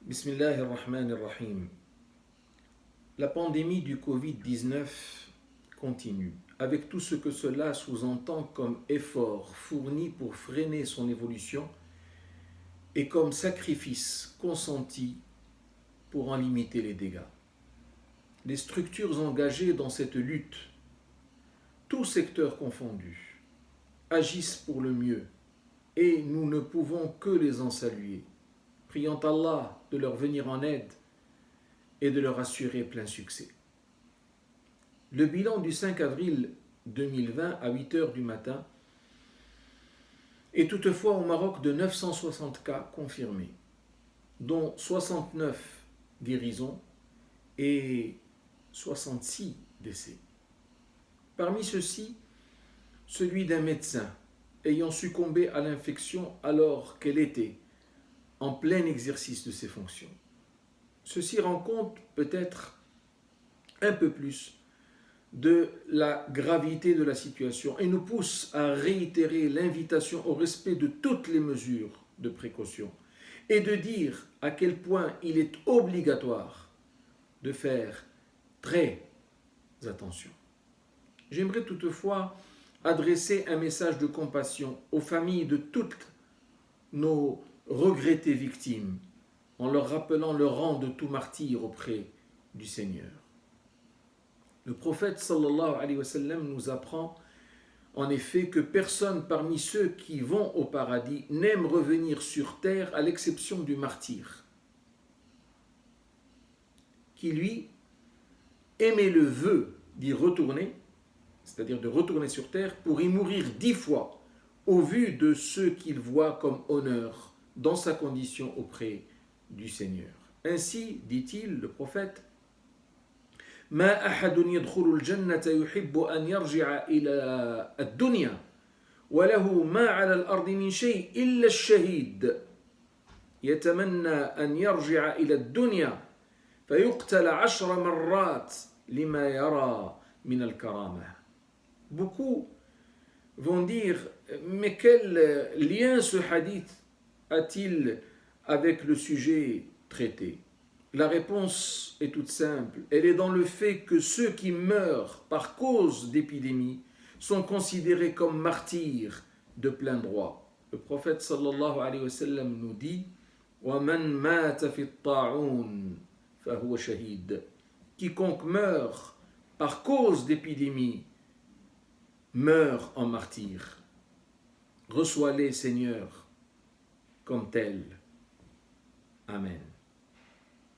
Bismillahirrahmanirrahim. La pandémie du Covid-19 continue, avec tout ce que cela sous-entend comme effort fourni pour freiner son évolution et comme sacrifice consenti pour en limiter les dégâts. Les structures engagées dans cette lutte, tous secteurs confondus, agissent pour le mieux et nous ne pouvons que les en saluer, priant Allah de leur venir en aide et de leur assurer plein succès. Le bilan du 5 avril 2020 à 8 heures du matin est toutefois au Maroc de 960 cas confirmés, dont 69 guérisons et 66 décès. Parmi ceux-ci, celui d'un médecin ayant succombé à l'infection alors qu'elle était en plein exercice de ses fonctions. Ceci rend compte peut-être un peu plus de la gravité de la situation et nous pousse à réitérer l'invitation au respect de toutes les mesures de précaution et de dire à quel point il est obligatoire de faire très attention. J'aimerais toutefois adresser un message de compassion aux familles de toutes nos regrettées victimes en leur rappelant le rang de tout martyr auprès du Seigneur. Le prophète sallallahu alayhi wa sallam nous apprend en effet que personne parmi ceux qui vont au paradis n'aime revenir sur terre à l'exception du martyr, qui lui émet le vœu d'y retourner, c'est-à-dire de retourner sur terre pour y mourir 10 fois au vu de ceux qu'il voit comme honneur dans sa condition auprès du Seigneur. Ainsi, dit-il, le prophète, ما أحد يدخل الجنة يحب أن يرجع إلى الدنيا وله ما على الأرض من شيء إلا الشهيد يتمنى أن يرجع إلى الدنيا فيقتل 10 مرات لما يرى من الكرامة. Beaucoup vont dire, mais quel lien ce hadith a-t-il avec le sujet traité? La réponse est toute simple. Elle est dans le fait que ceux qui meurent par cause d'épidémie sont considérés comme martyrs de plein droit. Le prophète sallallahu alayhi wa sallam nous dit وَمَنْ مَاتَ فِي الطَّاعُونِ فَهُوَ شَهِيدٌ. Quiconque meurt par cause d'épidémie meurt en martyr. Reçois-les, Seigneur, comme tels. Amen.